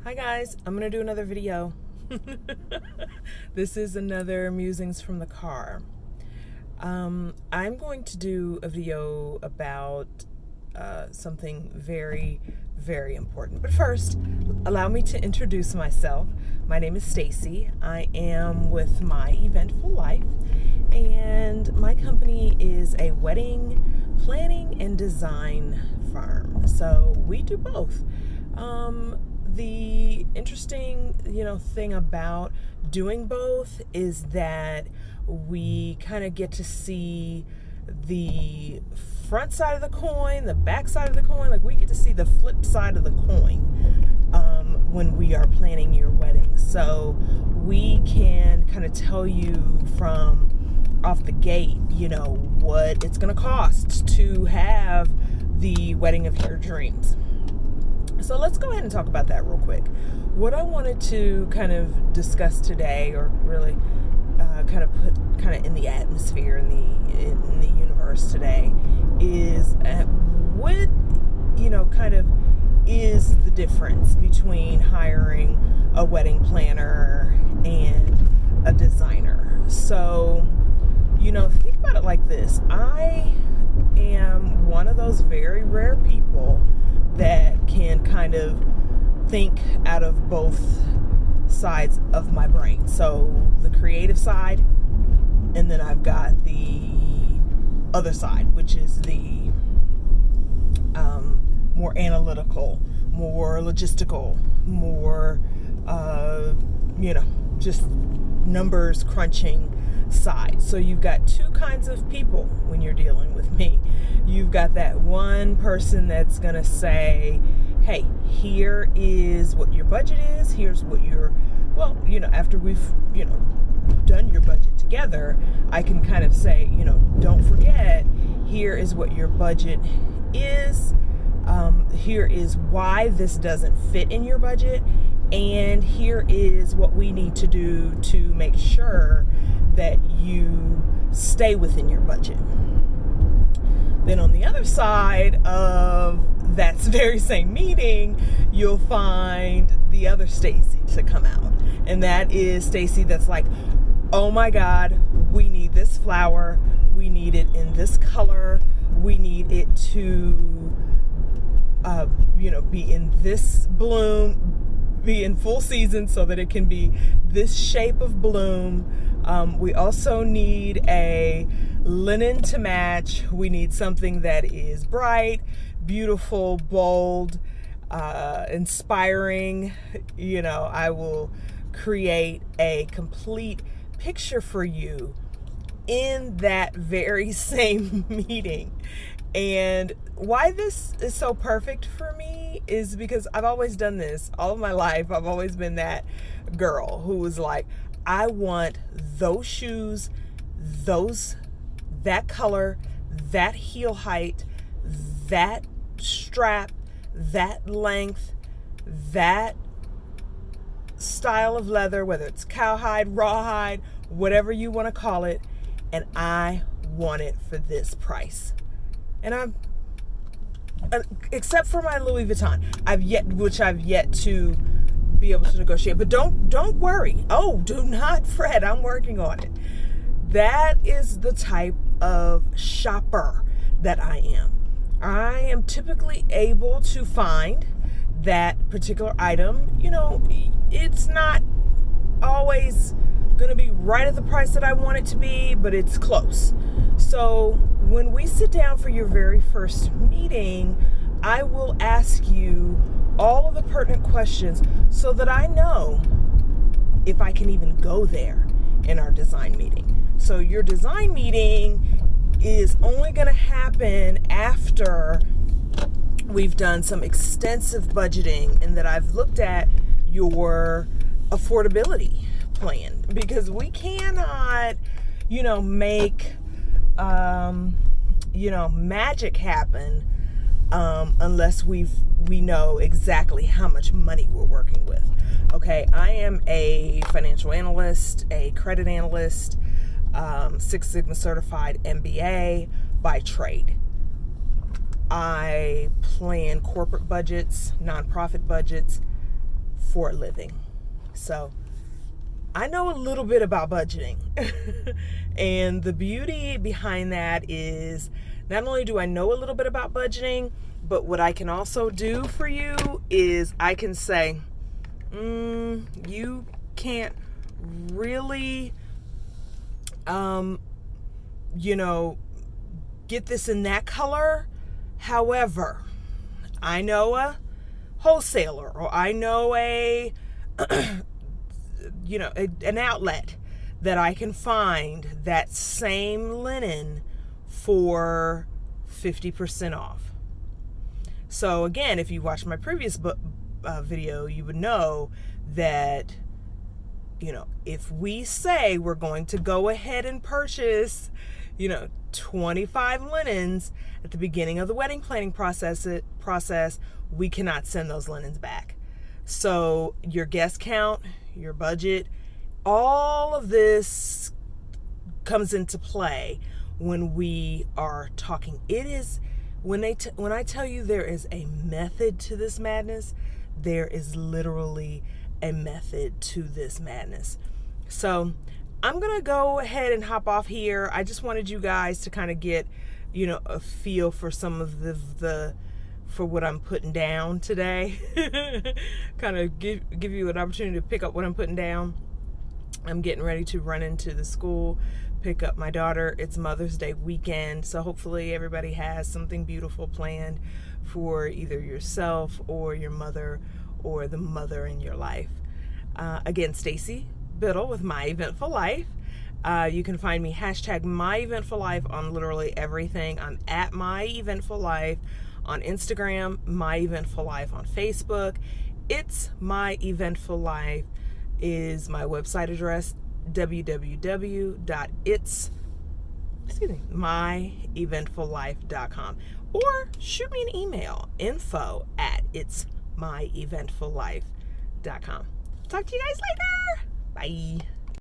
Hi guys, I'm gonna do another video. This is another musings from the car. I'm going to do a video about something very, very important. But first, allow me to introduce myself. My name is Stacy. I am with My Eventful Life, and my company is a wedding planning and design firm. So we do both. The interesting, thing about doing both is that we kind of get to see the front side of the coin, the back side of the coin. Like, we get to see the flip side of the coin when we are planning your wedding. So we can kind of tell you from off the gate, what it's going to cost to have the wedding of your dreams. So let's go ahead and talk about that real quick. What I wanted to kind of discuss today, or really kind of put in the atmosphere, in the universe today, is what kind of is the difference between hiring a wedding planner and a designer. So think about it like this. I am one of those very rare people that can kind of think out of both sides of my brain. So the creative side, and then I've got the other side, which is the more analytical, more logistical, more just numbers crunching side. So you've got two kinds of people when you're dealing with me. You've got that one person that's going to say, hey, here is what your budget is. Here's what after we've, done your budget together, I can kind of say, don't forget, here is what your budget is. Here is why this doesn't fit in your budget. And here is what we need to do to make sure that you stay within your budget. Then on the other side of that very same meeting, you'll find the other Stacy to come out. And that is Stacy that's like, oh my God, we need this flower. We need it in this color. We need it to, be in this bloom, be in full season so that it can be this shape of bloom. We also need a linen to match. We need something that is bright, beautiful, bold, inspiring. I will create a complete picture for you in that very same meeting. And why this is so perfect for me is because I've always done this all of my life. I've always been that girl who was like, I want those shoes, that color, that heel height, that strap, that length, that style of leather, whether it's cowhide, rawhide, whatever you want to call it, and I want it for this price. And I'm, except for my Louis Vuitton, I've yet to be able to negotiate. But don't worry. Oh, do not fret. I'm working on it. That is the type of shopper that I am. I am typically able to find that particular item. It's not always going to be right at the price that I want it to be, but it's close. So when we sit down for your very first meeting, I will ask you all of the pertinent questions so that I know if I can even go there in our design meeting. So your design meeting is only going to happen after we've done some extensive budgeting and that I've looked at your affordability plan, because we cannot, make, magic happen unless we know exactly how much money we're working with. Okay, I am a financial analyst, a credit analyst, Six Sigma certified MBA by trade. I plan corporate budgets, nonprofit budgets, for a living. So I know a little bit about budgeting. And the beauty behind that is not only do I know a little bit about budgeting, but what I can also do for you is I can say, you can't really, get this in that color. However, I know a wholesaler, or I know an outlet that I can find that same linen for 50% off. So again, if you watched my previous video, you would know that, if we say we're going to go ahead and purchase, 25 linens at the beginning of the wedding planning process, we cannot send those linens back. So your guest count, your budget, all of this comes into play when we are talking. It is when I tell you there is a method to this madness, there is literally a method to this madness. So I'm going to go ahead and hop off here. I just wanted you guys to kind of get, a feel for some of for what I'm putting down today. Kind of give you an opportunity to pick up what I'm putting down. I'm getting ready to run into the school, pick up my daughter. It's Mother's Day weekend, so hopefully everybody has something beautiful planned for either yourself or your mother or the mother in your life. Again, Stacy Biddle with My Eventful Life. You can find me #MyEventfulLife on literally everything. I'm at My Eventful Life on Instagram, My Eventful Life on Facebook. It's My Eventful Life is my website address, www.myeventfullife.com, or shoot me an email, info@itsmyeventfullife.com. Talk to you guys later. Bye.